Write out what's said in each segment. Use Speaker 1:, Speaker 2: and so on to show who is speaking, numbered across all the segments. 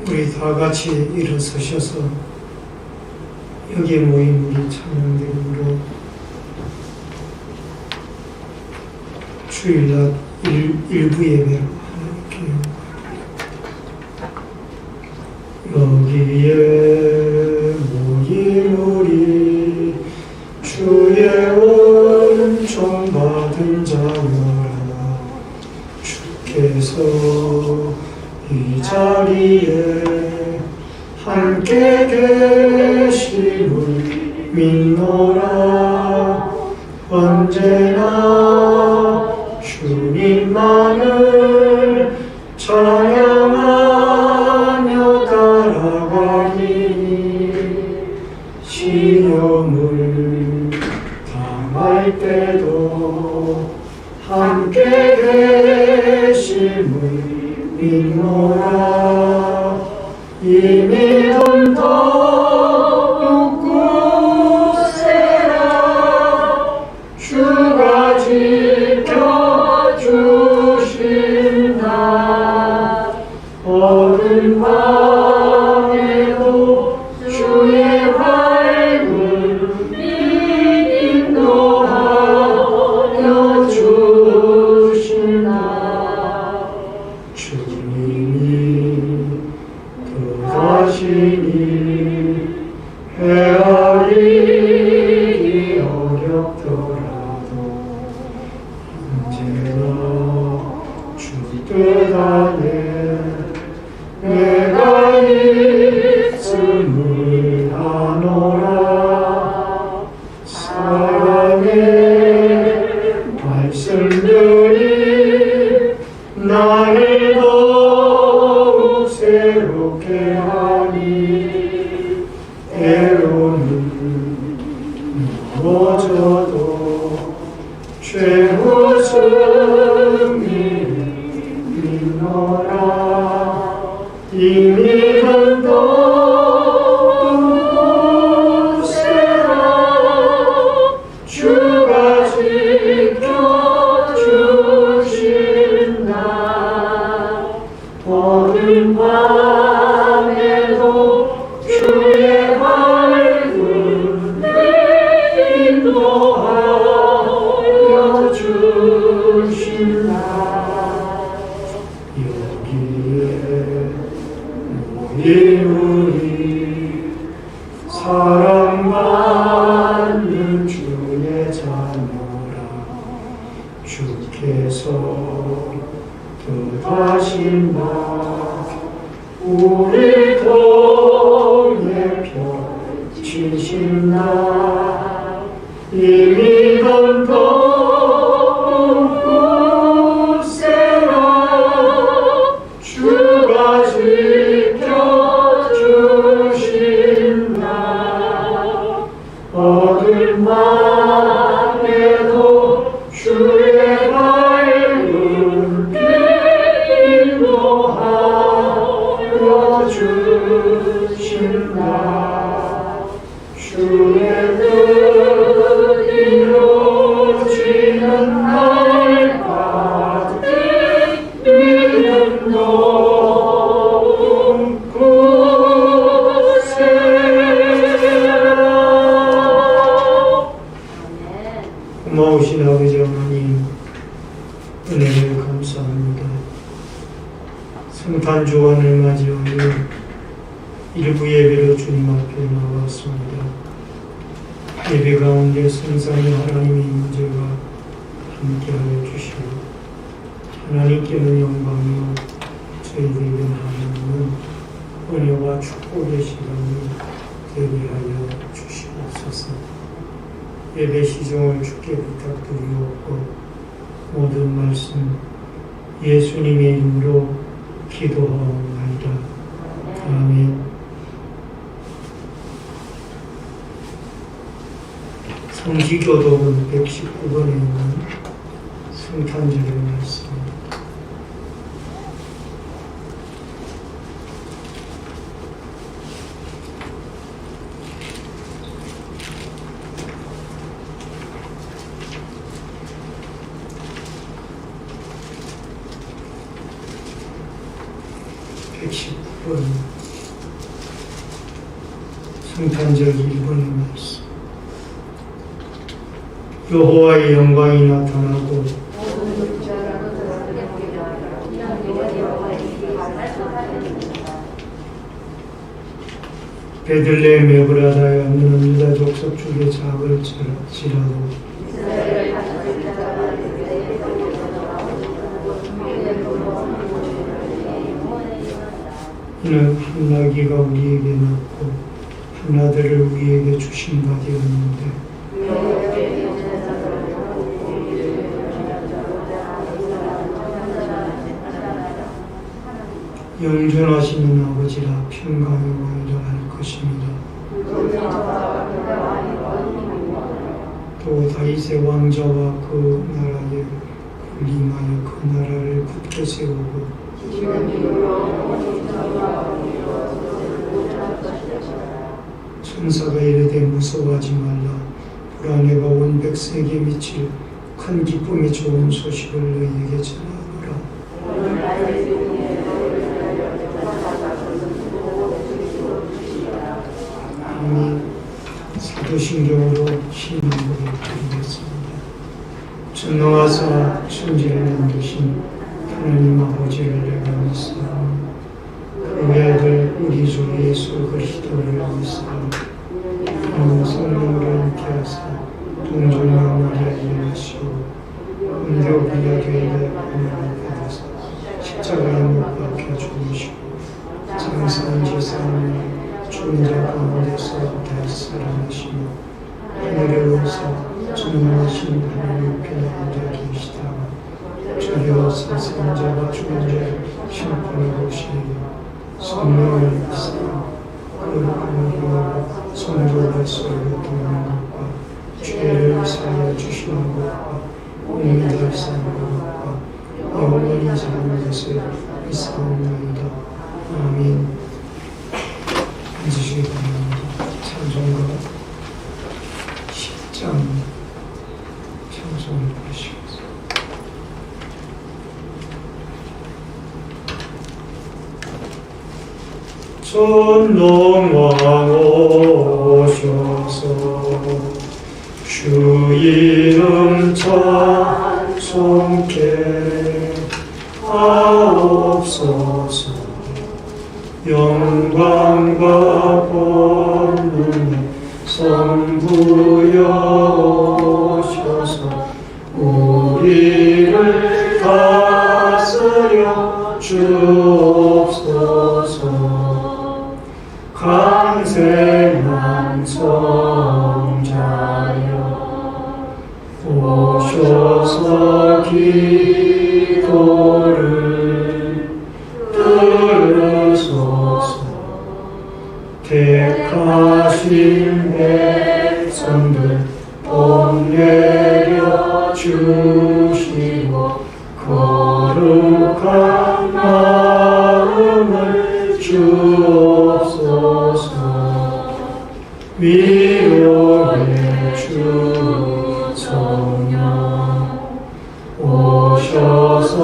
Speaker 1: 우리 다 같이 일어서셔서 여기에 모인 우리 찬양대로 주일날 일부 예배로 하나님께 여기에 모인 우리 주의 은총 받은 자녀라 주께서 이 자리에 함께 계심을 믿노라. 언제나 주님만을 찬양하며 따라가니 시험을 당할 때도 함께 계심을 믿노라. 이 믿음 더욱 굳세라. 주가 지켜주신다. 어두운 밤에도 주의 밝은 빛 인도하여 주신다. 주님이 다시니 헤아리기 어렵더라도 언제나 주 뜻 안에 내가 있음을 아노라. 사랑의 말씀들이 나를 더욱 새롭게 하니 때로는 넘어져도 최후 승리를 믿노라. 이 믿음 더욱 굳세라. 주가 지켜주신다. 어두운 밤에도 주의 밝은 빛 인도하여 주신다. 여기에 모인 우리 사랑받는 주의 자녀라. 주께서 뜻하신 바 우리 통해 펼치신 나 이 믿음 더욱 굳세라. 주가 지켜주신다. 어두운 밤에도 주의 밝은 빛 인도하여 주신다. 주의 뜻 이루어지는 날까지 믿음 더욱 굳세라. 고마우신 아버지 하나님, 은혜를 감사합니다. 성탄 주간을 맞이하여 일부 예배로 주님 앞에 나왔습니다. 예배 가운데 성삼위 하나님의 임재가 함께하여 주시고 하나님께는 영광이요 저희들에게는 하나님은 은혜와 축복의 시간을 되게 하여 주시옵소서. 예배 시종을 주께 부탁드리옵고 모든 말씀 예수님의 이름으로 기도하옵나이다. 아멘. 성지교독은 119번에 있는 성탄절의 말씀입니다. (119번) 성탄절 1번의 말씀. 여호와의 영광이 나타나고 베들레헴 에브라다에 없는 유다 족속 중에 작을지라도 이는 한 나귀가 우리에게 낳고 한 아들을 우리에게 주신 바 되었는데 영존하시는 아버지라 평강의 왕이라 할 것입니다. 또 다윗의 왕자와 그 나라에 군림하여 그 나라를 굳게 세우고 천사가 이르되 무서워하지 말라. 불안해가 온 백성에게 미칠 큰 기쁨이 좋은 소식을 너희에게 전하노라. 사도신경으로 신앙을 드리겠습니다. 전능하사 천지를 만드신 하나님 아버지를 내가 믿사오니 그의 아들 우리 주 예수 그리스도를 믿사오니 그는 성령으로 함께하사 동정녀 마리아에게 나시고 은교 빌라도에게 고난을 받으사 십자가에 못 박혀 죽으시고 장사한 지 3일 죽은 자 가운데서 다시 살아나시며 하늘에 오르사 전능하신 하나님 편에 앉아 계시다가 저려 사상자와 죽은 자를 심판하고 오시리니 성령을 믿사 그 하나님과 성도가 서로 돕는 것과 죄를 사하여 주시는 것과 오늘날 사는 것과 영원히 사는 것을 믿사옵나이다. 아멘. 앉으시기 바랍니다. 찬송가 10장 찬송을 부르시겠습니다. 전능왕 오셔서 주 이름 찬송케 하옵소서. 영광과 권능의 성부여 오셔서 우리를 다스려 주옵소서. 강생한 성자여 오셔서 기도를 들으소서. 택하신 백성들 복 내려 주시고 거룩한 마음을 주옵소서. 위로의 주 성령 오셔서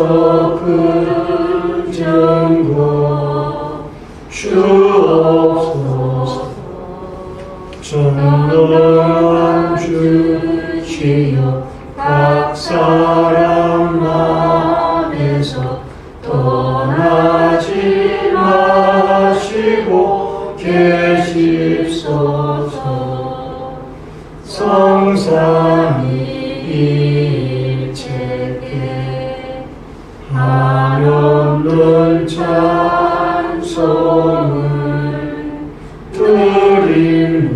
Speaker 1: 그 증거 주옵소서. 전능한 주시여 각 사람 마음에서 떠나지 마시고 계십소서. 성삼위 일체께 한없는 찬송을 드립니다.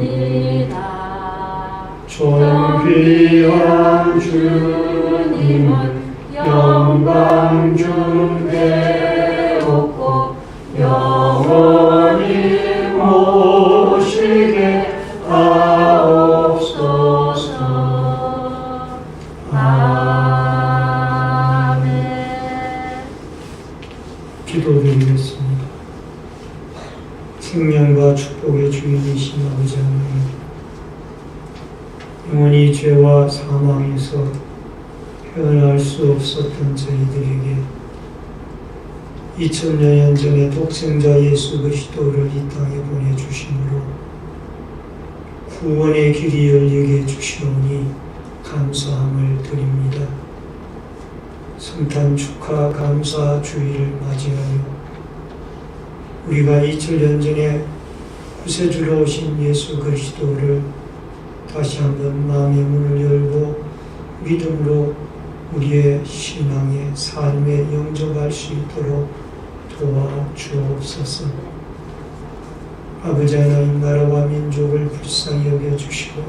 Speaker 1: 존귀한 주님은 영광 중대롭고 영원히 모시게 하옵소서. 아멘. 기도드리겠습니다. 생명과 축복의 주인이신 아버지 하나님, 영원히 죄와 사망에서 헤어날 수 없었던 저희들에게 2000년 전에 독생자 예수 그리스도를 이 땅에 보내주심으로 구원의 길이 열리게 해주시오니 감사함을 드립니다. 성탄 축하 감사 주일을 맞이하여 우리가 2000년 전에 구세주로 오신 예수 그리스도를 다시 한번 마음의 문을 열고 믿음으로 우리의 신앙의 삶에 영접할 수 있도록 도와주옵소서. 아버지 하나님, 나라와 민족을 불쌍히 여겨주시고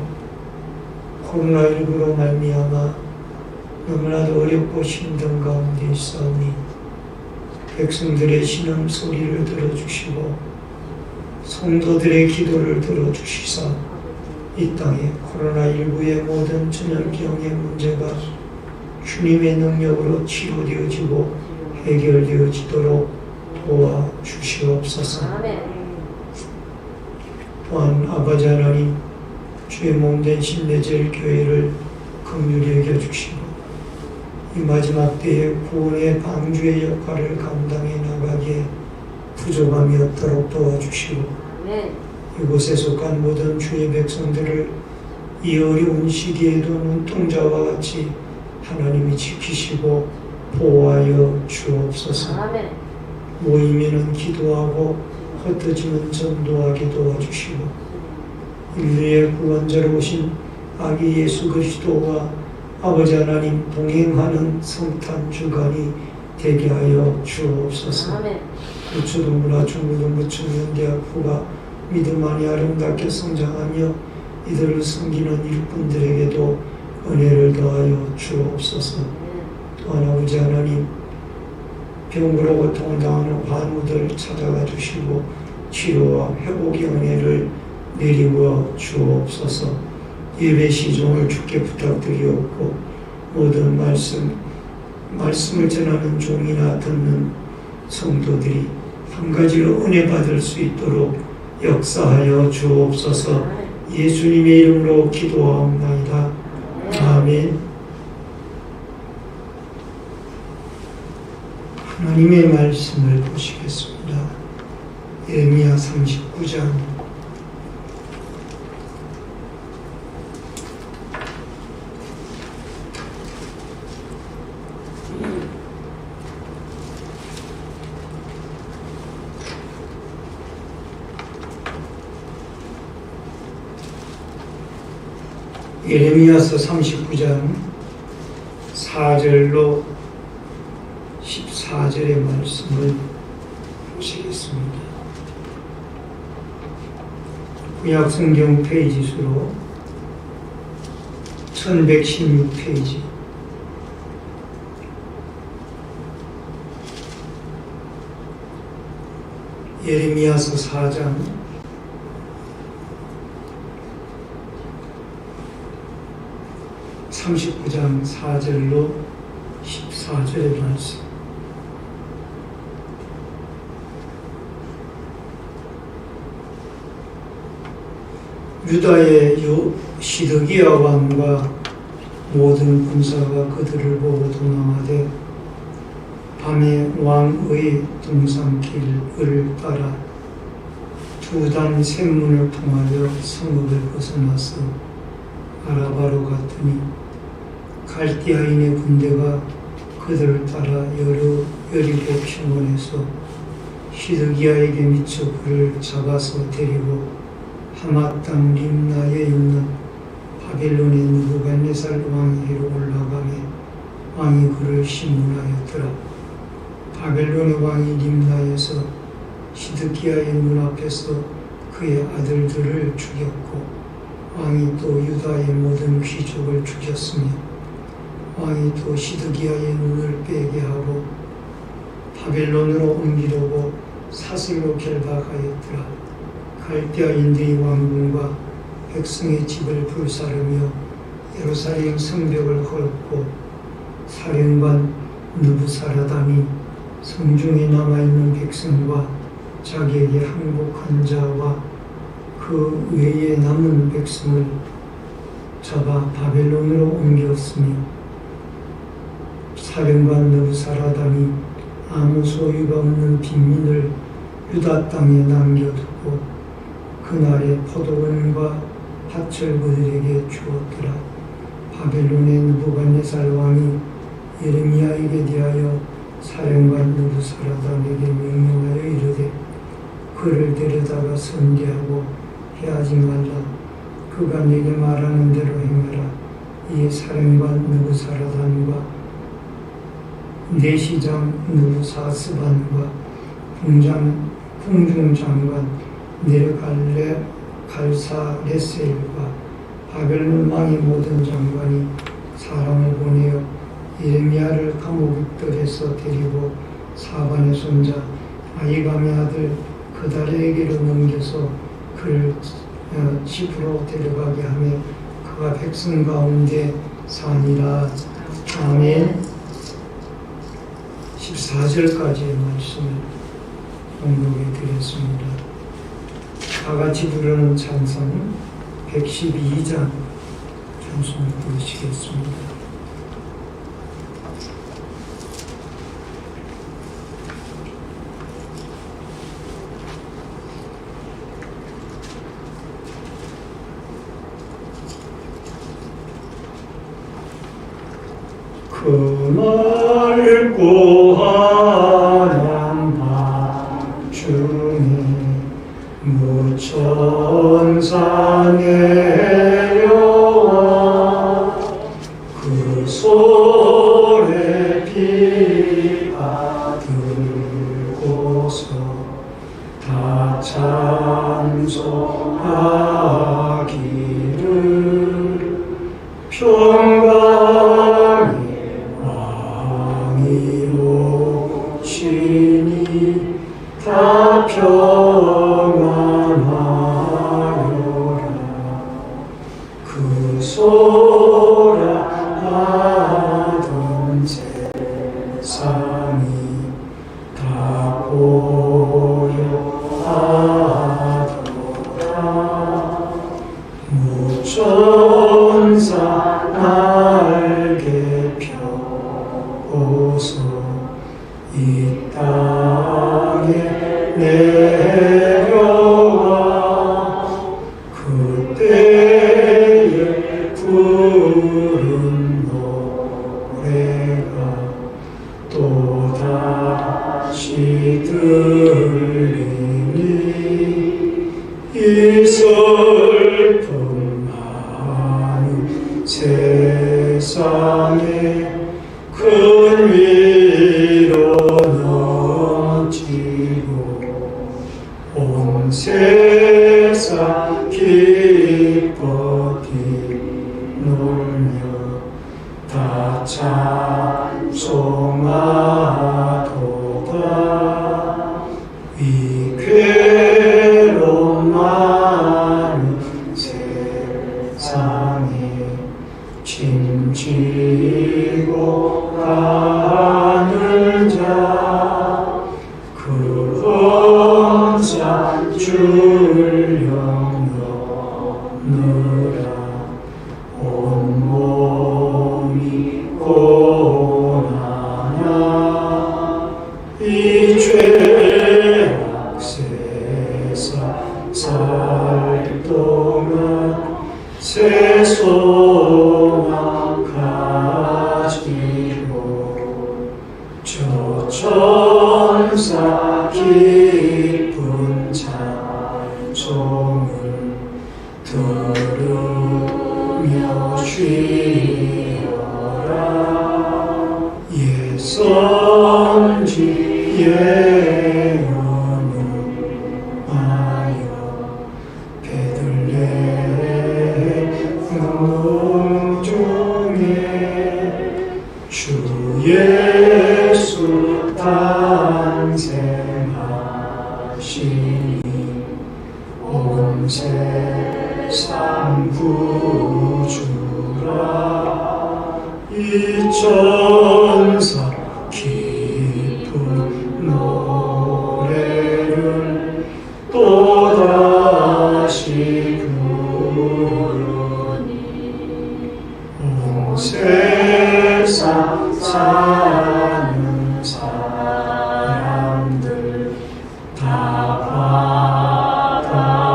Speaker 1: 코로나19로 말미암아 너무나도 어렵고 힘든 가운데 있사오니 백성들의 신음 소리를 들어주시고 성도들의 기도를 들어주시사 이 땅에 코로나19의 모든 전염병의 문제가 주님의 능력으로 치료되어지고 해결되어지도록 도와주시옵소서. 또한 아버지 하나님, 주의 몸된 신내절 교회를 긍휼히 여겨주시고 이 마지막 때에 구원의 방주의 역할을 감당해 나가기에 부족함이 없도록 도와주시고 이곳에 속한 모든 주의 백성들을 이 어려운 시기에도 눈동자와 같이 하나님이 지키시고 보호하여 주옵소서. 모이면은 기도하고 흩어지면 전도하게 도와주시고 인류의 구원자로 오신 아기 예수 그리스도와 아버지 하나님 동행하는 성탄 주간이 되게 하여 주옵소서. 우초동부나 중부동부 청년대학부가 믿음 안에 아름답게 성장하며 이들을 섬기는 일꾼들에게도 은혜를 더하여 주옵소서. 또한 아버지 하나님, 병으로 고통을 당하는 환우들 찾아가 주시고 치료와 회복의 은혜를 내리워 주옵소서. 예배 시종을 주께 부탁드리옵고 모든 말씀을 전하는 종이나 듣는 성도들이 한 가지로 은혜 받을 수 있도록 역사하여 주옵소서. 예수님의 이름으로 기도하옵나이다. 아멘. 하나님의 말씀을 보시겠습니다. 예레미야 39장 예레미야서 39장 4절로 14절의 말씀을 보시겠습니다. 구약 성경 페이지 수로 1116페이지 예레미야서 4장 39장 4절로 14절의 말씀. 유다의 시드기야 왕과 모든 군사가 그들을 보고 도망하되 밤에 왕의 동산길을 따라 두 단 샘문을 통하여 성읍을 벗어나서 아라바로 갔더니 갈디아인의 군대가 그들을 따라 여리고 평원에서 시드기야에게 미쳐 그를 잡아서 데리고 하맛 땅 림나에 있는 바벨론의 느부갓네살 왕에게로 올라가매 왕이 그를 심문하였더라. 바벨론의 왕이 림나에서 시드기야의 눈앞에서 그의 아들들을 죽였고 왕이 또 유다의 모든 귀족을 죽였으며 왕이 또 시드기야의 눈을 빼게 하고 바벨론으로 옮기려고 사슬로 결박하였더라. 갈대아인들이 왕궁과 백성의 집을 불사르며 예루살렘 성벽을 헐고 사령관 느부사라단이 성중에 남아있는 백성과 자기에게 항복한 자와 그 외에 남은 백성을 잡아 바벨론으로 옮겼으며 사령관 느부사라단이 아무 소유가 없는 빈민을 유다 땅에 남겨두고 그날의 포도원과 밭을 그들에게 주었더라. 바벨론의 느부갓네살 왕이 예레미야에게 대하여 사령관 느부사라단에게 명령하여 이르되 그를 데려다가 선대하고 해하지 말라. 그가 내게 말하는 대로 행하라. 이 사령관 느부사라단과 내시장 느부사스반과 궁중장관 갈사레셀과 바벨론 왕의 모든 장관이 사람을 보내어 예레미야를 감옥들에서 데리고 사반의 손자 아히감의 아들 그달에게로 넘겨서 그를 집으로 데려가게 하며 그가 백성 가운데 사니라. 아멘. 14절까지의 말씀을 공독해 드렸습니다. 다같이 부르는 찬송 112장 찬송을 부르시겠습니다. 그 맑고 하얀 밤 중에 무천상의 여호와 그 소리 비가 들고서 다 찬송하기를 평강의 왕이 오시니 다 평안하여라. 그 소란하던 세상이 다 고요하더라. 무천사 날개 펴고서 이 땅에 내려와 그때에 부른 노래가 또다시 들리니 이 슬픔 많은 세상에 큰 위로 넘치고 온 세상 기뻐 뛰놀며 다 찬송하도다. 이 괴로움 많은 세상에 짐지고 가는 자 그 언산 줄령 넘느라 온몸이 고난아 이 죄악 세상 살 동안 새 소망 가지고 저 천사 기쁜 찬송을 들으며 쉬어라. 예선지 예언하여 베들레헴 궁중에 주 예수 탄생하시니 온 세상 구주라. 이 천사 기쁜 노래를 또다시 부르니 온 세상 사는 사람들 다 받아도다.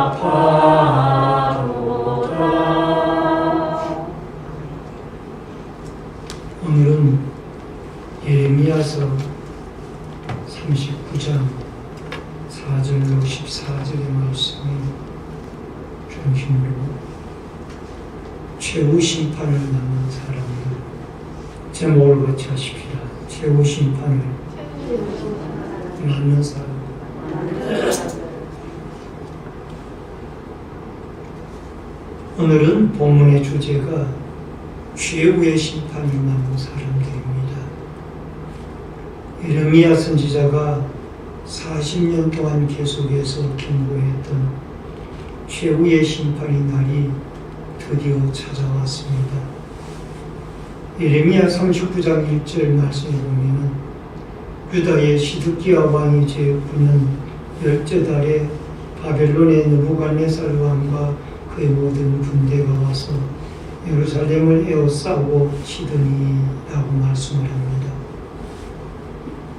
Speaker 1: 중심으로 최후 심판을 받는 사람들, 제목을 같이 하십시다. 최후 심판을 받는 사람들. 오늘은 본문의 주제가 최후의 심판을 받는 사람들입니다. 예레미야 선지자가 40년 동안 계속해서 경고했던 최후의 심판의 날이 드디어 찾아왔습니다. 예레미야 39장 1절 말씀에 보면은 유다의 시드기야 왕이 제9년 10째 달에 바벨론의 느부갓네살 왕과 그의 모든 군대가 와서 예루살렘을 에워싸고 치더니라고 말씀을 합니다.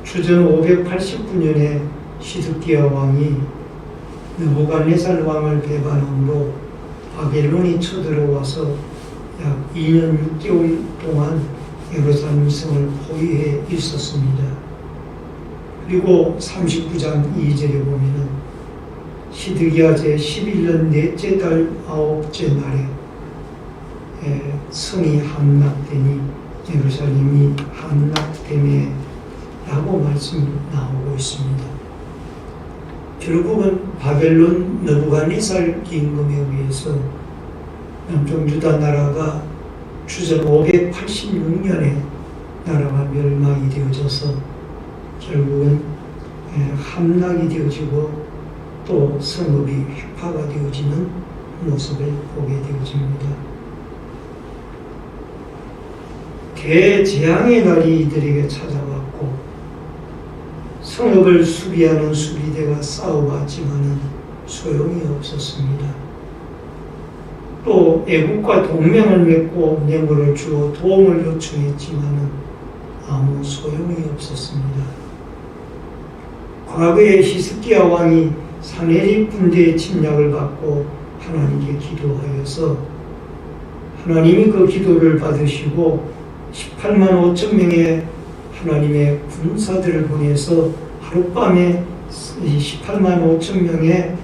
Speaker 1: 주전 589년에 시드기야 왕이 느부갓네살 왕을 배반함으로 바벨론이 쳐들어와서 약 2년 6개월 동안 예루살렘 성을 포위해 있었습니다. 그리고 39장 2절에 보면은 시드기야 제11년 넷째 달 9째 날에 성이 함락되니 예루살렘이 함락되네 라고 말씀이 나오고 있습니다. 결국은 바벨론 느부갓네살 임금에 의해서 남쪽 유다 나라가 주전 586년에 나라가 멸망이 되어져서 결국은 함락이 되어지고 또 성읍이 획파가 되어지는 모습을 보게 되어집니다. 대재앙의 날이 이들에게 찾아왔고 성읍을 수비하는 수비대가 싸워봤지만은 소용이 없었습니다. 또 애국과 동맹을 맺고 뇌물을 주어 도움을 요청했지만은 아무 소용이 없었습니다. 과거에 히스기야 왕이 사내립 군대의 침략을 받고 하나님께 기도하여서 하나님이 그 기도를 받으시고 18만 5천 명의 하나님의 군사들을 보내서 하룻밤에 18만 5천 명의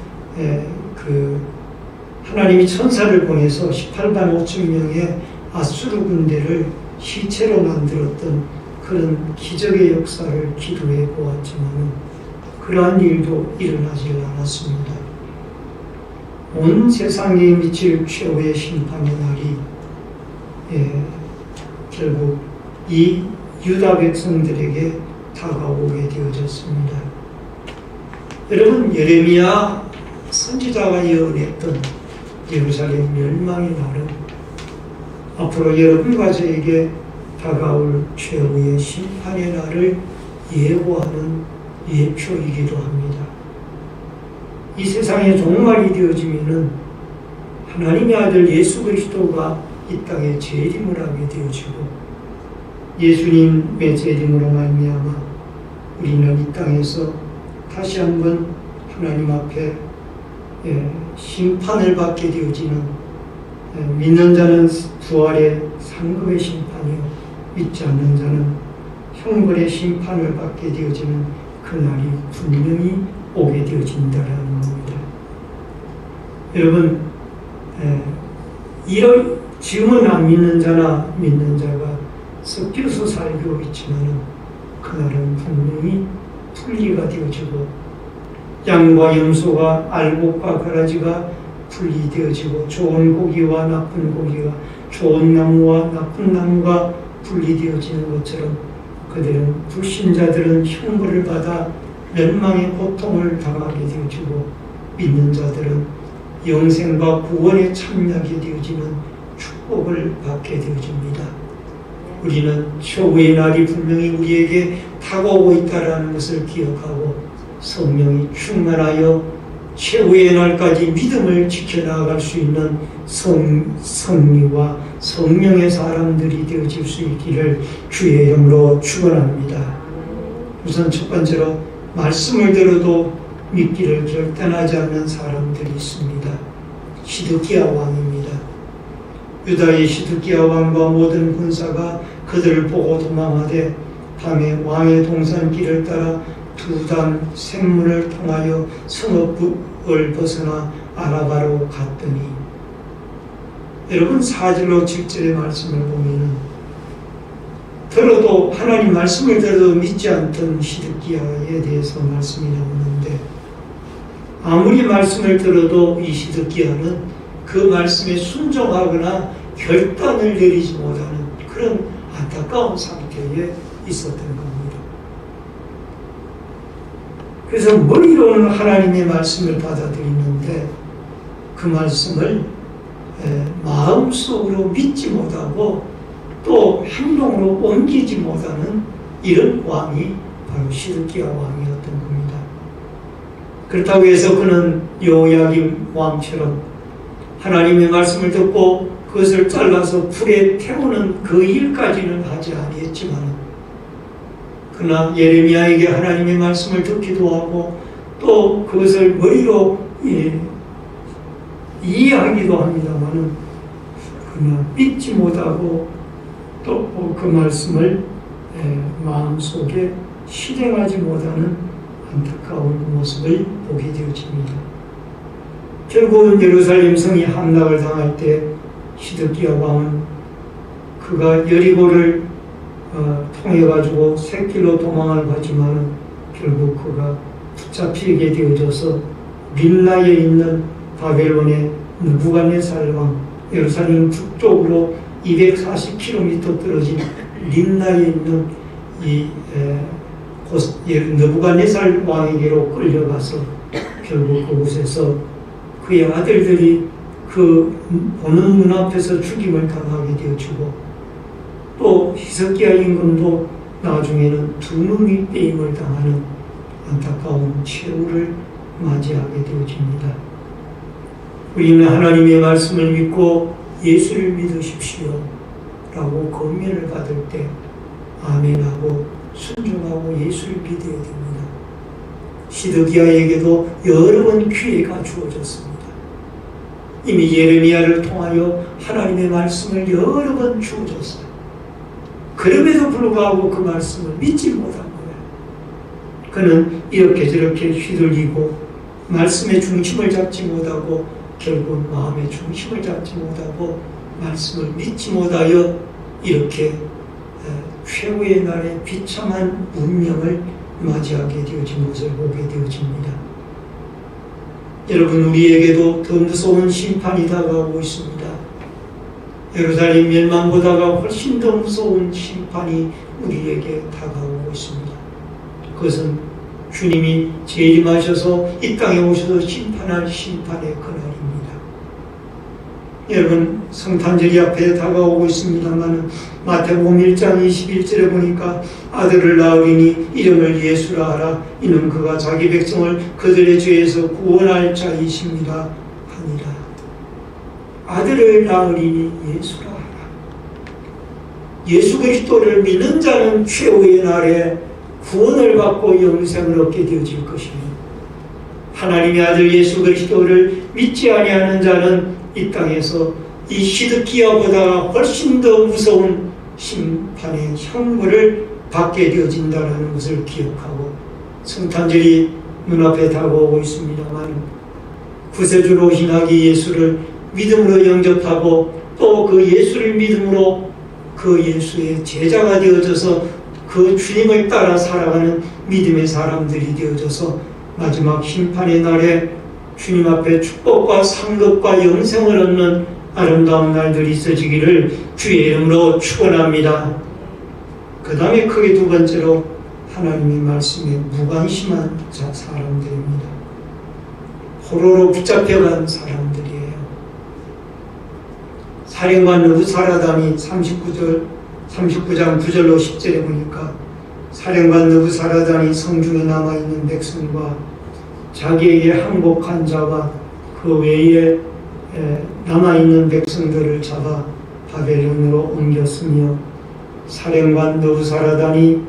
Speaker 1: 하나님이 천사를 보내서 18만 5천 명의 아수르 군대를 시체로 만들었던 그런 기적의 역사를 기도해 보았지만 그러한 일도 일어나지 않았습니다. 온 세상에 미칠 최후의 심판의 날이 결국 이 유다 백성들에게 다가오게 되어졌습니다. 여러분, 예레미야 선지자가 예언했던 예루살렘 멸망의 날은 앞으로 여러분과 저에게 다가올 최후의 심판의 날을 예고하는 예표이기도 합니다. 이 세상에 종말이 되어지면은 하나님의 아들 예수 그리스도가 이 땅에 재림을 하게 되어지고 예수님의 재림으로 말미암아 우리는 이 땅에서 다시 한번 하나님 앞에 심판을 받게 되어지는 믿는 자는 부활의 상급의 심판이요 믿지 않는 자는 형벌의 심판을 받게 되어지는 그날이 분명히 오게 되어진다라는 겁니다. 여러분, 지금은 안 믿는 자나 믿는 자가 섞여서 살고 있지만 그날은 분명히 분리가 되어지고 양과 염소가 알곡과 가라지가 분리되어지고 좋은 고기와 나쁜 고기가 좋은 나무와 나쁜 나무가 분리되어지는 것처럼 그들은 불신자들은 형벌을 받아 멸망의 고통을 당하게 되어지고 믿는 자들은 영생과 구원에 참여하게 되어지는 축복을 받게 되어집니다. 우리는 최후의 날이 분명히 우리에게 다가오고 있다는 것을 기억하고 성령이 충만하여 최후의 날까지 믿음을 지켜나갈 수 있는 성리와 성령의 사람들이 되어질 수 있기를 주의 이름으로 축원합니다. 우선 첫 번째로 말씀을 들어도 믿기를 결단하지 않는 사람들이 있습니다. 시드기야 왕입니다. 유다의 시드기야 왕과 모든 군사가 그들을 보고 도망하되 밤에 왕의 동산길을 따라 두단 생문을 통하여 성읍을 벗어나 아라바로 갔더니 여러분 4절로 7절의 말씀을 보면은 들어도 하나님 말씀을 들어도 믿지 않던 시드기야에 대해서 말씀이 나오는데 아무리 말씀을 들어도 이 시드기야는 그 말씀에 순종하거나 결단을 내리지 못하는 그런 안타까운 상태에 있었던 겁니다. 그래서 머리로는 하나님의 말씀을 받아들이는데 그 말씀을 마음속으로 믿지 못하고 또 행동으로 옮기지 못하는 이런 왕이 바로 시드기야 왕이었던 겁니다. 그렇다고 해서 그는 여호야김 왕처럼 하나님의 말씀을 듣고 그것을 잘라서 불에 태우는 그 일까지는 하지 아니했지만 그러나 예레미야에게 하나님의 말씀을 듣기도 하고 또 그것을 머리로 이해하기도 합니다만은 그러나 믿지 못하고 또 그 말씀을 마음속에 실행하지 못하는 안타까운 모습을 보게 되어집니다. 결국은 예루살렘 성이 함락을 당할 때 시드기야 왕은 그가 여리고를 통해가지고 샛길로 도망을 가지만 결국 그가 붙잡히게 되어져서 림나에 있는 바벨론의 느부갓네살 왕, 예루살렘 북쪽으로 240km 떨어진 림나에 있는 느부갓네살 왕에게로 끌려가서 결국 그곳에서 그의 아들들이 그 보는 눈앞에서 죽임을 당하게 되어지고 또 히스기야 임금도 나중에는 두 눈이 빼임을 당하는 안타까운 최후를 맞이하게 되어집니다. 우리는 하나님의 말씀을 믿고 예수를 믿으십시오 라고 권면을 받을 때 아멘하고 순종하고 예수를 믿어야 됩니다. 시드기야에게도 여러 번 기회가 주어졌습니다. 이미 예레미야를 통하여 하나님의 말씀을 여러 번 주어졌어요. 그럼에도 불구하고 그 말씀을 믿지 못한 거예요. 그는 이렇게 저렇게 휘둘리고 말씀의 중심을 잡지 못하고 결국 마음의 중심을 잡지 못하고 말씀을 믿지 못하여 이렇게 최후의 날에 비참한 운명을 맞이하게 되어진 것을 보게 되어집니다. 여러분, 우리에게도 더 무서운 심판이 다가오고 있습니다. 예루살렘 멸망보다가 훨씬 더 무서운 심판이 우리에게 다가오고 있습니다. 그것은 주님이 재림하셔서 이 땅에 오셔서 심판할 심판의 그날입니다. 여러분, 성탄절이 앞에 다가오고 있습니다만 마태복음 1장 21절에 보니까 아들을 낳으리니 이름을 예수라 하라. 이는 그가 자기 백성을 그들의 죄에서 구원할 자이십니다 하니라. 아들을 낳으리니 예수라 하라. 예수 그리스도를 믿는 자는 최후의 날에 구원을 받고 영생을 얻게 되어질 것입니다. 하나님의 아들 예수 그리스도를 믿지 아니하는 자는 이 땅에서 이 시드기야보다 훨씬 더 무서운 심판의 형벌을 받게 되어진다는 것을 기억하고 성탄절이 눈앞에 다가오고 있습니다만 구세주로 오신 아기 예수를 믿음으로 영접하고 또 그 예수를 믿음으으로 그 예수의 제자가 되어져서 그 주님을 따라 살아가는 믿음의 사람들이 되어져서 마지막 심판의 날에 주님 앞에 축복과 상급과 영생을 얻는 아름다운 날들이 있어지기를 주의 이름으로 축원합니다. 그 다음에 크게 두 번째로 하나님의 말씀에 무관심한 사람들입니다. 포로로 붙잡혀간 사람들이에요. 사령관 느부사라단이 39장 9절로 10절에 보니까 사령관 느부사라단이 성중에 남아있는 백성과 자기에게 항복한 자와 그 외에 남아있는 백성들을 잡아 바벨론으로 옮겼으며 사령관 느부사라단이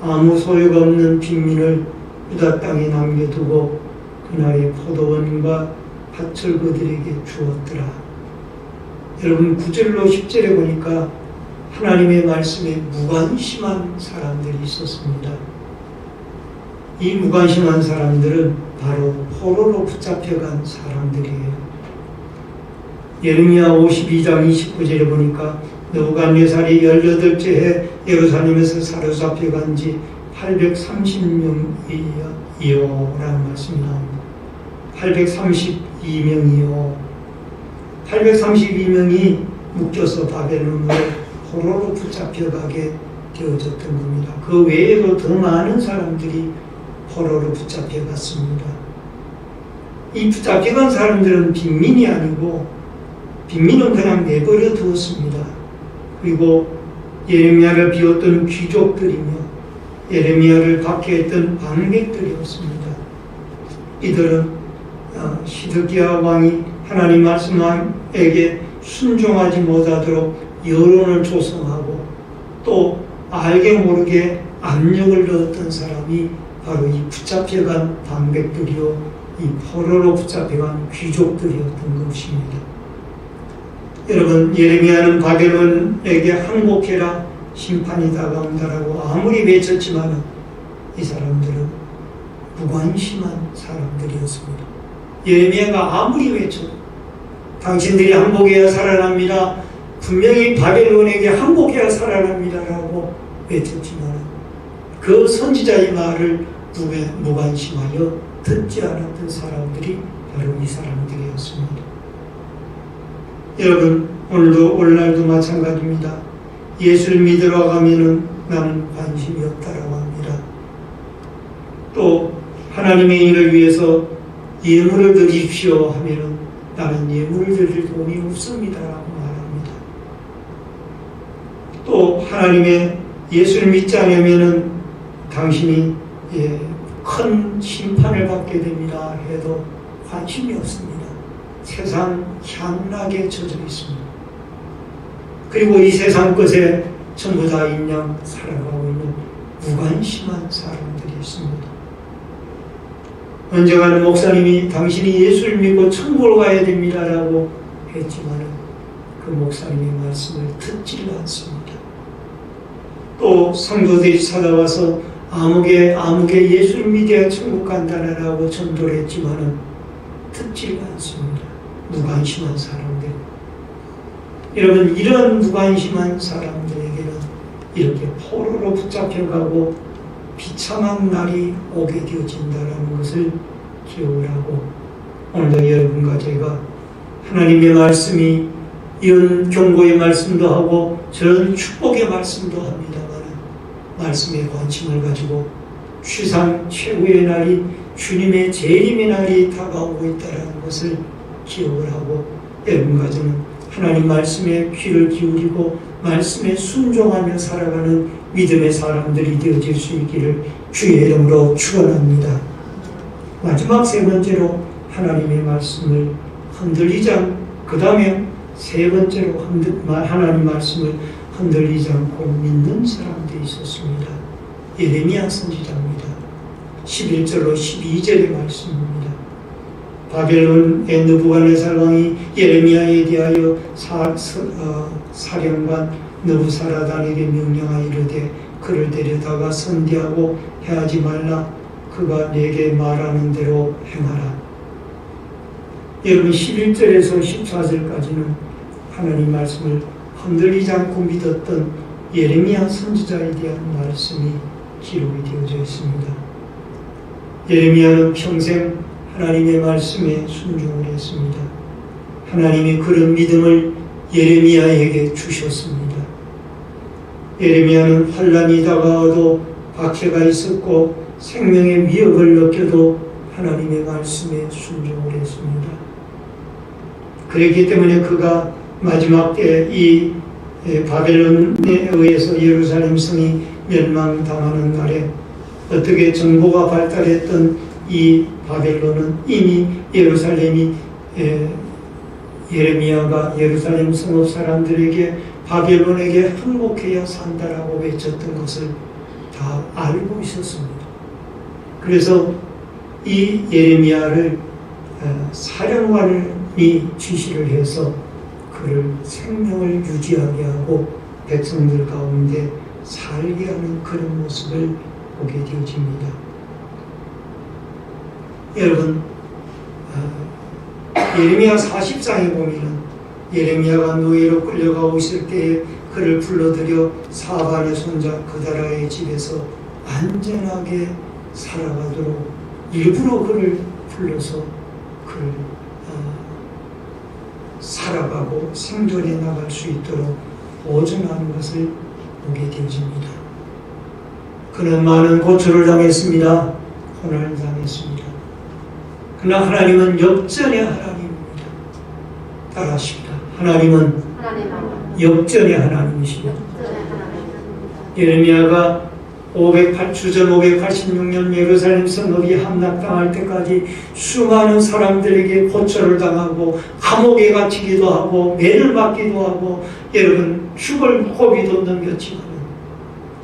Speaker 1: 아무 소유가 없는 빈민을 유다 땅에 남겨두고 그날의 포도원과 밭을 그들에게 주었더라. 여러분 9절로 10절에 보니까 하나님의 말씀에 무관심한 사람들이 있었습니다. 이 무관심한 사람들은 바로 포로로 붙잡혀간 사람들이에요. 예레미야 52장 29절에 보니까 느부갓네살이 18째 해 예루살렘에서 사로잡혀간 지 830명이요 라는 말씀이 나옵니다. 832명이요. 832명이 묶여서 바벨론으로 포로로 붙잡혀가게 되어졌던 겁니다. 그 외에도 더 많은 사람들이 포로로 붙잡혀갔습니다. 이 붙잡혀간 사람들은 빈민이 아니고 빈민은 그냥 내버려 두었습니다. 그리고 예레미야를 비웠던 귀족들이며 예레미야를 박해했던 방백들이었습니다. 이들은 시드기야 왕이 하나님 말씀에게 순종하지 못하도록 여론을 조성하고 또 알게 모르게 압력을 넣었던 사람이 바로 이 붙잡혀간 방백들이요 이 포로로 붙잡혀간 귀족들이었던 것입니다. 여러분, 예레미야는 바벨론에게 항복해라 심판이 다가온다라고 아무리 외쳤지만 이 사람들은 무관심한 사람들이었습니다. 예레미야가 아무리 외쳐도 당신들이 항복해야 살아납니다. 분명히 바벨론에게 항복해야 살아납니다라고 외쳤지만 그 선지자의 말을 무관심하여 듣지 않았던 사람들이 바로 이 사람들이었습니다. 여러분, 오늘날도 마찬가지입니다. 예수를 믿으러 가면은 나는 관심이 없다라고 합니다. 또 하나님의 일을 위해서 예물을 드리십시오 하면은 나는 예물을 드릴 돈이 없습니다라고 말합니다. 또 하나님의 예수를 믿지 않으면은 당신이 큰 심판을 받게 됩니다 해도 관심이 없습니다. 세상 향락에 젖어 있습니다. 그리고 이 세상 것에 전부 다 인양 살아가고 있는 무관심한 사람들이 있습니다. 언젠가는 목사님이 당신이 예수를 믿고 천국을 가야 됩니다라고 했지만 그 목사님의 말씀을 듣지 않습니다. 또 성도들이 찾아와서 아무개 예수를 믿어야 천국 간다라고 전도를 했지만 듣지 않습니다. 무관심한 사람들. 여러분, 이런 무관심한 사람들에게는 이렇게 포로로 붙잡혀가고 비참한 날이 오게 되어진다는 것을 기억을 하고 오늘도 여러분과 제가 하나님의 말씀이 이런 경고의 말씀도 하고 저런 축복의 말씀도 합니다만 말씀에 관심을 가지고 추상 최후의 날이 주님의 재림의 날이 다가오고 있다는 것을 기억을 하고 여러분과 저는 하나님 말씀에 귀를 기울이고 말씀에 순종하며 살아가는 믿음의 사람들이 되어질 수 있기를 주의 이름으로 축원합니다. 마지막 세 번째로 하나님의 말씀을 흔들리지 않고 그 다음에 세 번째로 하나님 말씀을 흔들리지 않고 믿는 사람들이 있었습니다. 예레미야 선지자입니다. 11절로 12절의 말씀입니다. 바벨론의 느부갓네살 왕이 예레미야에 대하여 사령관 느부사라단에게 명령하여 이르되 그를 데려다가 선대하고 해하지 말라. 그가 내게 말하는 대로 행하라. 여러분, 11절에서 14절까지는 하나님 말씀을 흔들리지 않고 믿었던 예레미야 선지자에 대한 말씀이 기록이 되어져 있습니다. 예레미야는 평생 하나님의 말씀에 순종을 했습니다. 하나님이 그런 믿음을 예레미야에게 주셨습니다. 예레미야는 환난이 다가와도 박해가 있었고 생명의 위협을 느껴도 하나님의 말씀에 순종을 했습니다. 그렇기 때문에 그가 마지막 때 이 바벨론에 의해서 예루살렘 성이 멸망당하는 날에 어떻게 정보가 발달했던 이 바벨론은 이미 예루살렘이 예레미야가 예루살렘 성읍 사람들에게 바벨론에게 항복해야 산다라고 외쳤던 것을 다 알고 있었습니다. 그래서 이 예레미야를 사령관이 지시를 해서 그를 생명을 유지하게 하고 백성들 가운데 살게 하는 그런 모습을 보게 되어집니다. 여러분, 예레미야 40장에 보면 예레미야가 노예로 끌려가고 있을 때에 그를 불러들여 사반의 손자 그다라의 집에서 안전하게 살아가도록 일부러 그를 불러서 그를 살아가고 생존해 나갈 수 있도록 보존하는 것을 보게 되어집니다. 그는 많은 고초를 당했습니다. 고난을 당했습니다. 그러나 하나님은 역전의 하나님입니다. 따라하십니다. 하나님은 역전의 하나님이십니다. 예레미야가 주전 586년 예루살렘 성읍이 함락당할 때까지 수많은 사람들에게 고초를 당하고 감옥에 갇히기도 하고 매를 맞기도 하고 여러분 죽을 고비도 넘겼지만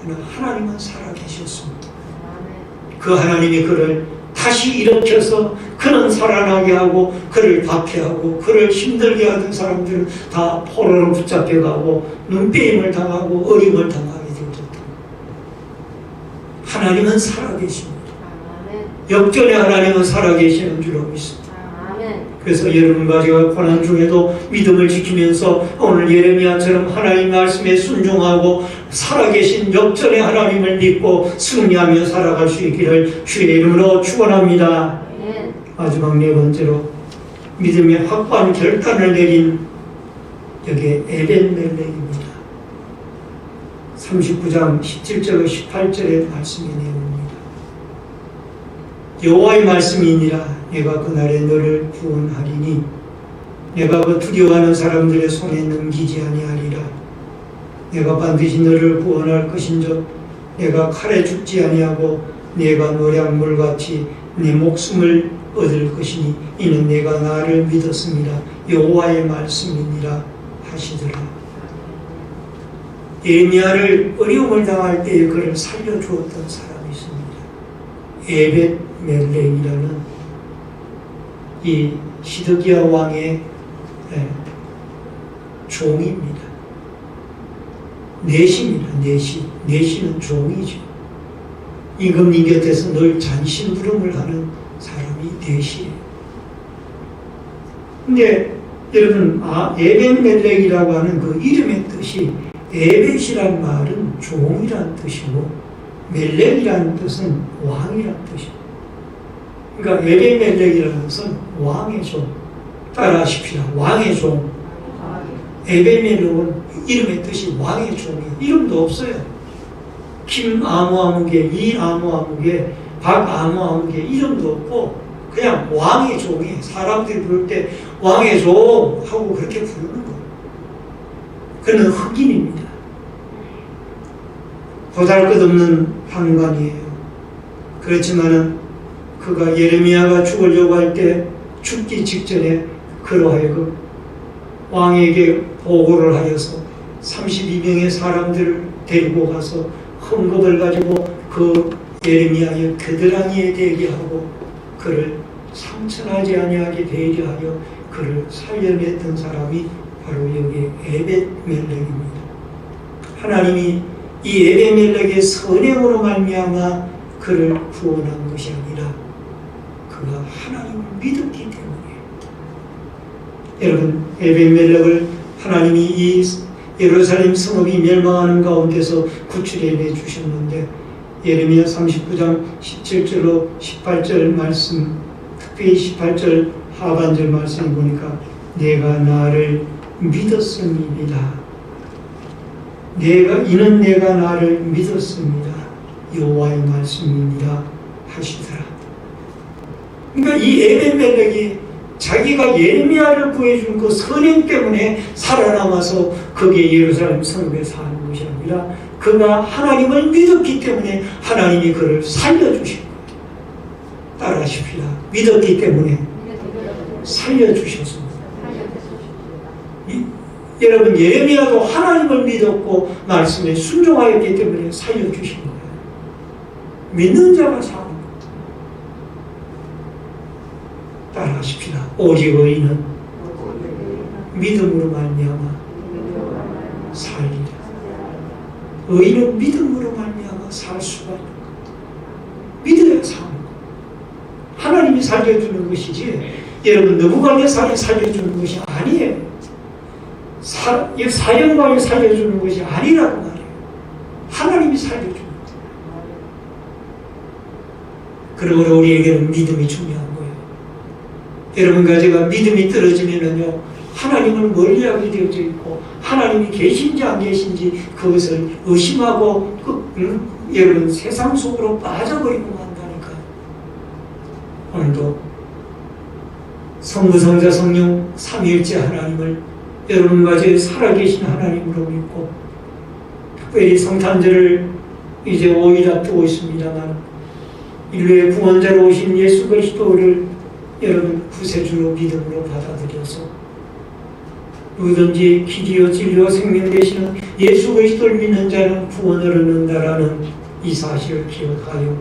Speaker 1: 그러나 하나님은 살아계셨습니다. 그 하나님이 그를 다시 일으켜서 그는 살아나게 하고 그를 박해하고 그를 힘들게 하던 사람들은 다 포로로 붙잡혀가고 눈빼임을 당하고 어림을 당하게 되었다. 하나님은 살아계십니다. 역전의 하나님은 살아계시는 줄로 믿습니다. 그래서 여러분과 제가 고난 중에도 믿음을 지키면서 오늘 예레미야처럼 하나님 말씀에 순종하고 살아계신 역전의 하나님을 믿고 승리하며 살아갈 수 있기를 주의 이름으로 축원합니다. 마지막 네 번째로 믿음의 확고한 결단을 내린 여기에 에벤멜렉입니다. 39장 17절 18절의 말씀이 내용입니다. 여호와의 말씀이니라 내가 그날에 너를 구원하리니 내가 그 두려워하는 사람들의 손에 넘기지 아니하리라. 내가 반드시 너를 구원할 것인즉 내가 칼에 죽지 아니하고 내가 노량물같이 내 목숨을 얻을 것이니 이는 내가 나를 믿었습니다. 여호와의 말씀이니라 하시더라. 예레미야를 어려움을 당할 때에 그를 살려주었던 사람이 있습니다. 에벳멜렉이라는 이 시드기야 왕의 종입니다. 내시입니다. 내시는 종이죠. 임금님 곁에서 늘 잔심부름을 하는 사람이 내시예요. 근데 여러분 에벳멜렉이라고 하는 그 이름의 뜻이 에벳이란 말은 종이란 뜻이고 멜렉이라는 뜻은 왕이란 뜻입니다. 그러니까 에벳멜렉이라는 것은 왕의 종. 따라하십시오. 왕의 종. 에벳멜렉은 이름의 뜻이 왕의 종이에요. 이름도 없어요. 김 아무아무개, 이 아무아무개, 박 아무아무개 이름도 없고 그냥 왕의 종이에요. 사람들이 부를 때 왕의 종 하고 그렇게 부르는 거예요. 그는 흑인입니다. 보잘것없는 판관이에요. 그렇지만은 그가 예레미야가 죽으려고 할 때 죽기 직전에 그로 하여금 왕에게 보고를 하여서 32명의 사람들을 데리고 가서 헝겊을 가지고 그 예레미야의 겨드랑이에 대게 하고 그를 상처나지 아니하게 배려하여 그를 살려냈던 사람이 바로 여기 에벳멜렉입니다. 하나님이 이 에벳멜렉의 선행으로 말미암아 그를 구원한 것이 아니라 그가 하나님을 믿었기 때문에 여러분 에벳멜렉을 하나님이 이 예루살렘 성읍이 멸망하는 가운데서 구출해내 주셨는데 예레미야 39장 17절로 18절 말씀 특별히 18절 하반절 말씀을 보니까 내가 나를 믿었음이니라. 이는 내가 나를 믿었습니다. 여호와의 말씀이니라 하시더라. 그러니까 이 에벳멜렉이 자기가 예레미야를 구해준 그 선행 때문에 살아남아서 그게 예루살렘 성읍에 사는 것이 아니라 그가 하나님을 믿었기 때문에 하나님이 그를 살려주신 거예요. 따라하십시다. 믿었기 때문에 살려주셨습니다. 여러분 예레미야도 하나님을 믿었고 말씀에 순종하였기 때문에 살려주신 거예요. 믿는 자가 사는 거예요. 따라하십시다. 오직 의인은 믿음으로 말미암아 살리라. 의인은 믿음으로 말미암아 살 수가 있는 거예요. 믿어야 사는 거예요. 하나님이 살려주는 것이지 여러분 너무관계살이 살려주는 것이 아니에요. 사형방이 살려주는 것이 아니라고 말해요. 하나님이 살려주는 거예요. 그러므로 우리에게는 믿음이 중요한 거예요. 여러분과 제가 믿음이 떨어지면은요, 하나님을 멀리하게 되어져 있고 하나님이 계신지 안 계신지 그것을 의심하고 여러분 세상 속으로 빠져버리고 만다니까요. 오늘도 성부, 성자, 성령 삼위일체 하나님을 여러분과 제 살아계신 하나님으로 믿고, 특별히 성탄절을 이제 5일 앞두고 있습니다만 인류의 구원자로 오신 예수 그리스도를 여러분 구세주로 믿음으로 받아들여서 누구든지 길이요 진리요 생명 되시는 예수 그리스도를 믿는 자는 구원을 얻는다라는 이 사실을 기억하여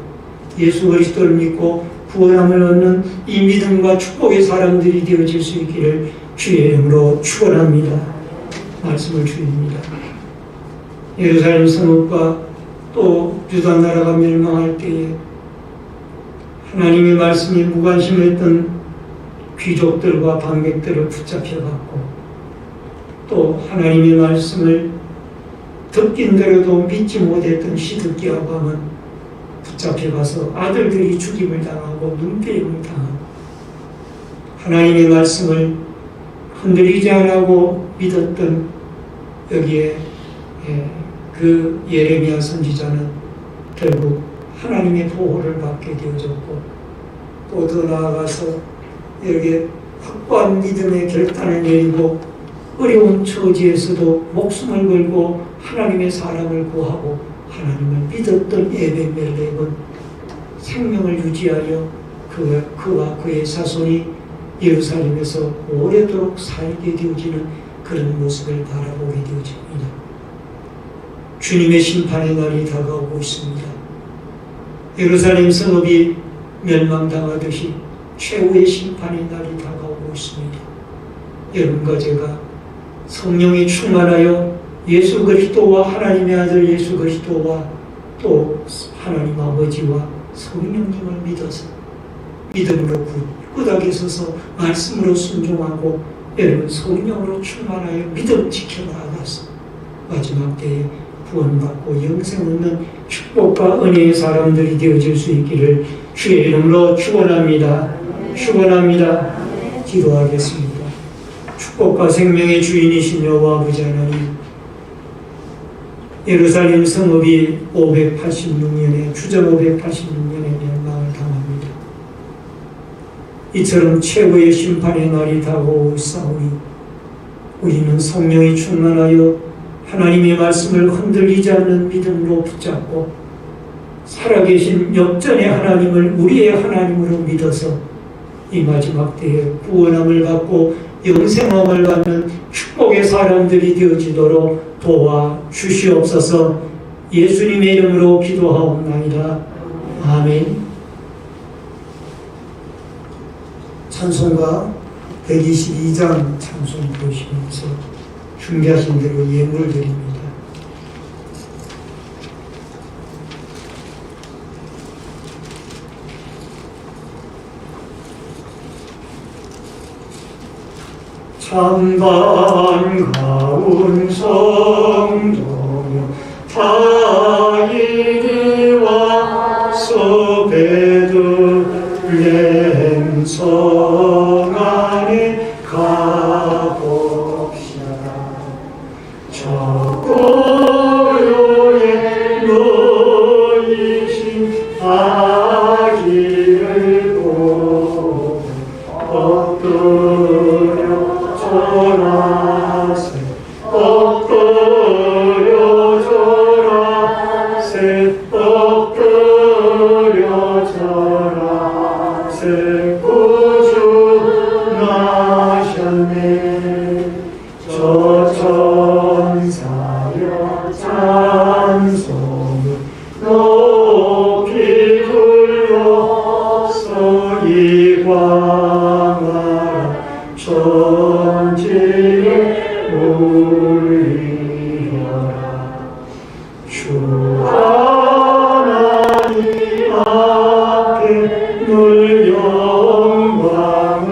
Speaker 1: 예수 그리스도를 믿고 구원함을 얻는 이 믿음과 축복의 사람들이 되어질 수 있기를 주의 이름으로 축원합니다. 말씀을 주입니다. 예루살렘 성읍과 또 유다 나라가 멸망할 때에 하나님의 말씀이 무관심했던 귀족들과 방백들을 붙잡혀갔고, 또 하나님의 말씀을 듣긴 들어도 믿지 못했던 시드기야와 함은 붙잡혀가서 아들들이 죽임을 당하고 눈배임을 당하고, 하나님의 말씀을 흔들리지 않고 믿었던 여기에 그 예레미야 선지자는 결국 하나님의 보호를 받게 되어졌고, 또 더 나아가서 여기에 확고한 믿음의 결단을 내리고 어려운 처지에서도 목숨을 걸고 하나님의 사랑을 구하고 하나님을 믿었던 에벤멜렉은 생명을 유지하여 그와 그의 자손이 예루살렘에서 오래도록 살게 되어지는 그런 모습을 바라보게 되어집니다. 주님의 심판의 날이 다가오고 있습니다. 예루살렘 성읍이 멸망당하듯이 최후의 심판의 날이 다가오고 있습니다. 여러분과 제가 성령이 충만하여 예수 그리스도와 하나님의 아들 예수 그리스도와 또 하나님 아버지와 성령님을 믿어서 믿음으로 굳게 서서 말씀으로 순종하고 여러분 성령으로 충만하여 믿음 지켜나가서 마지막 때에 구원받고 영생 얻는 축복과 은혜의 사람들이 되어질 수 있기를 주의 이름으로 축원합니다. 축원합니다. 기도하겠습니다. 축복과 생명의 주인이신 여호와 아버지 하나님, 예루살렘 성읍이 586년에 주전 586년에 멸망을 당합니다. 이처럼 최고의 심판의 날이 다가오사오니 우리는 성령이 충만하여 하나님의 말씀을 흔들리지 않는 믿음으로 붙잡고 살아계신 역전의 하나님을 우리의 하나님으로 믿어서 이 마지막 때에 구원함을 받고 영생함을 받는 축복의 사람들이 되어지도록 도와주시옵소서. 예수님의 이름으로 기도하옵나이다. 아멘. 찬송가 122장 찬송 보시면서 준비하신 대로 예물 드립니다. 참반가운 성도여 다 이리 와서 베들레헴 성 안에 가봅시다. 저 고요에 놓이신 아기를 보고 엎드려 절하세 엎드려 절하세 엎드려 절하세 구주나셨네. 저 천사여 찬송을 높이 불러서 이광하라 천지에 울리어라. 주 하나님 앞에 늘 영광을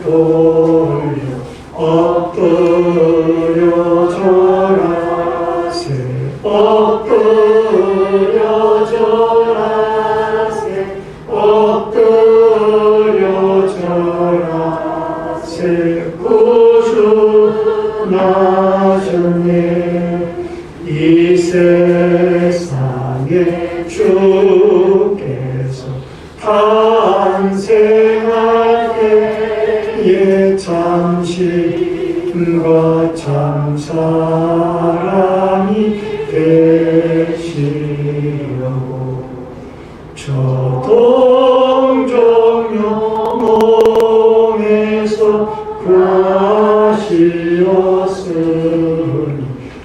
Speaker 1: 돌려 엎드려 절하세 엎드려 절하세 엎드려 절하세 구주 나셨네 이 세상에 주께서 탄생할 때에 참심과 참사랑이 되시려고 저 동정녀 몸에서 구하시었으니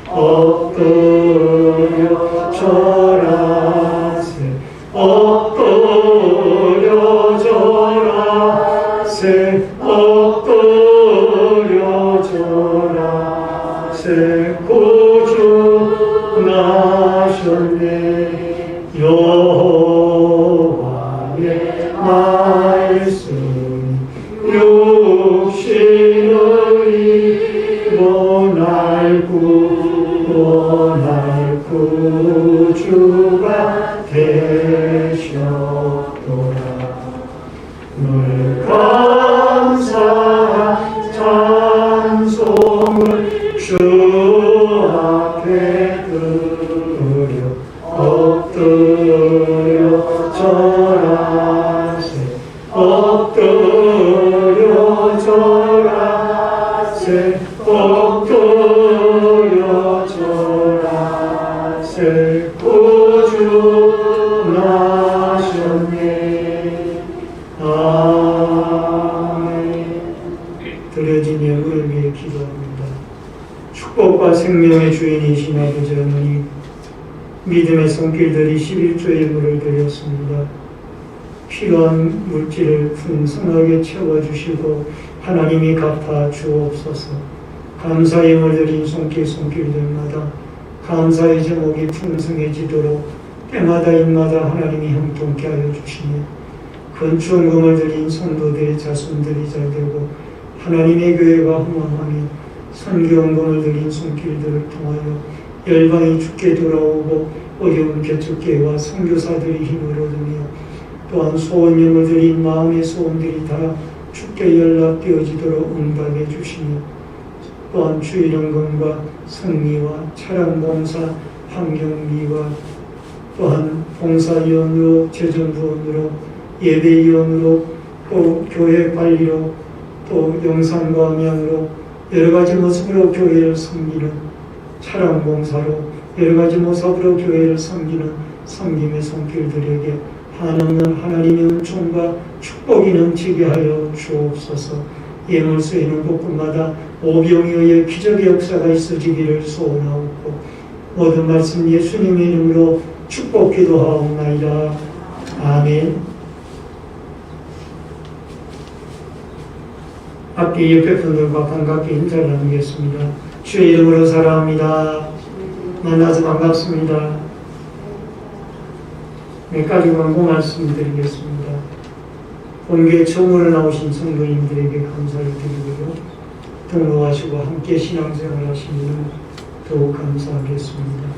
Speaker 1: 엎드려 절하세 엎드려 절하세 엎드려 절하세 구주 나셨네 여호와의 말씀이 육신을 입어 날 구주가 되셨도다 늘 감사한 찬송을 주 앞에 드려 엎드려 절하세 엎드려 절하세 엎드려 절하세 구주 나셨네 아멘. 드려진 예물을 위해 기도합니다. 축복과 생명의 주인이신 아버지 하나님 믿음의 손길들이 11조 예물을 드렸습니다. 필요한 물질을 풍성하게 채워주시고 하나님이 갚아 주옵소서. 감사 예물 드린 손길들마다 감사의 제목이 풍성해지도록 때마다 입마다 하나님이 형통케 하여 주시며 건축금을 드린 성도들의 자손들이 잘되고 하나님의 교회가 흥왕하며 선교원금을 드린 손길들을 통하여 열방이 주께 돌아오고 어려운 개척교회와 선교사들이 힘을 얻으며 또한 소원령을 드린 마음의 소원들이 다 주께 연락되어지도록 응답해 주시며 또한 주일원금과 성리와 차량봉사 환경미화 또한 봉사위원으로 재정부원으로 예배위원으로 또 교회 관리로 또 영상과 음향으로 여러가지 모습으로 교회를 섬기는 차량봉사로 여러가지 모습으로 교회를 섬기는 섬김의 손길들에게 한없는 하나님의 은총과 축복이 넘치게 하여 주옵소서. 예물 쓰이는 곳곳마다 오병이어 기적의 역사가 있어지기를 소원하옵고 모든 말씀 예수님의 이름으로 축복 기도하옵나이다. 아멘. 앞뒤 옆에 분들과 반갑게 인사를 나누겠습니다. 주의 이름으로 사랑합니다. 만나서 반갑습니다. 몇 가지 광고 말씀드리겠습니다. 본교회 처음으로 나오신 성도님들에게 감사를 드리고요. 등록하시고 함께 신앙생활 하시면 더욱 감사하겠습니다.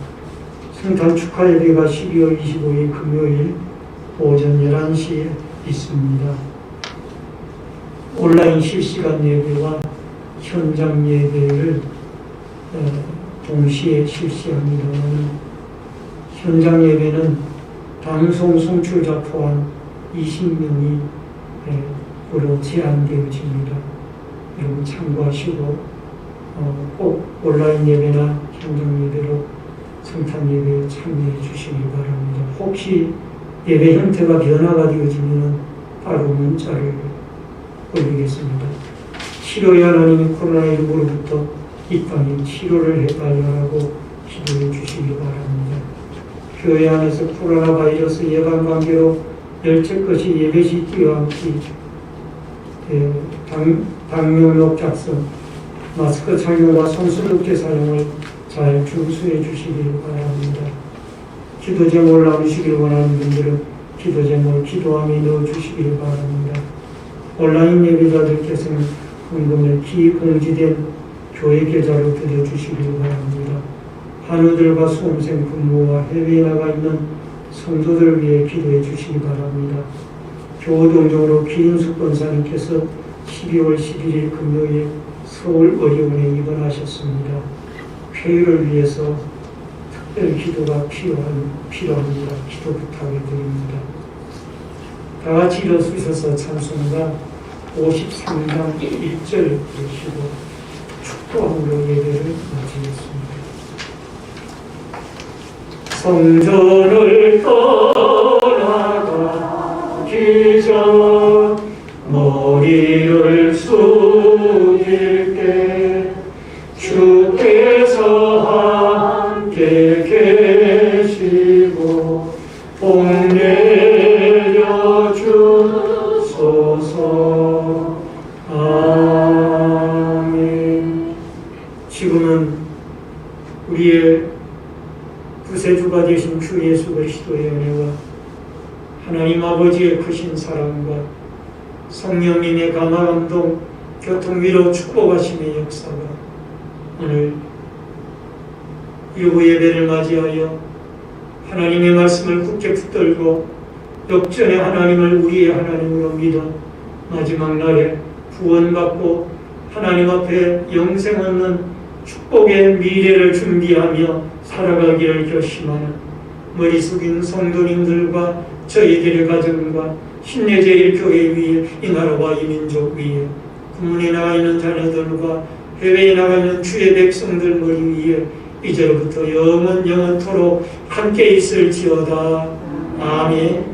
Speaker 1: 성탄 축하 예배가 12월 25일 금요일 오전 11시에 있습니다. 온라인 실시간 예배와 현장 예배를 동시에 실시합니다만 현장 예배는 방송 송출자 포함 20명이 으로 제한되어집니다. 여러분 참고하시고 꼭 온라인 예배나 현장 예배로 성탄 예배에 참여해 주시기 바랍니다. 혹시 예배 형태가 변화가 되어지면 바로 문자를 올리겠습니다. 치료의 하나님이 코로나19로부터 이 땅에 치료를 해달라고 기도해 주시기 바랍니다. 교회 안에서 코로나 바이러스 예방 관계로 열체것이 예배시 뛰어앉기, 방명록 작성, 마스크 착용과 손소독제 사용을 잘 준수해 주시길 바랍니다. 기도 제목을 나누시길 원하는 분들은 기도 제목을 기도함에 넣어주시길 바랍니다. 온라인 예배자들께서는 헌금을 기공지된 교회 계좌로 드려주시길 바랍니다. 한우들과 수험생 부모와 해외에 나가 있는 성도들을 위해 기도해 주시기 바랍니다. 교우동정으로 기인숙 권사님께서 12월 11일 금요일 서울의료원에 입원하셨습니다. 쾌유를 위해서 특별 기도가 필요합니다. 기도 부탁해 드립니다. 다 같이 일어서셔서 찬송가 53장 1절 부르시고 축도함으로 예배를 마치겠습니다. 성전을 떠나가기 전 머리를 숙일 때 주께서 함께 계시고 복 내려 주소서. 아멘. 지금은 우리의 구세주가 되신 주 예수 그리스도의 은혜와 하나님 아버지의 크신 사랑과 성령님의 감화감동 교통위로 축복하심의 역사가 오늘 유부 예배를 맞이하여 하나님의 말씀을 굳게 붙들고 역전의 하나님을 우리의 하나님으로 믿어 마지막 날에 구원받고 하나님 앞에 영생 얻는 축복의 미래를 준비하며 살아가기를 결심하는 머리 숙인 성도님들과 저희들의 가정과 신예제일교회 위에 이 나라와 이 민족 위에 국문에 나가 있는 자녀들과 해외에 나가 있는 주의 백성들 머리 위에 이제로부터 영원토록 함께 있을지어다. 아멘.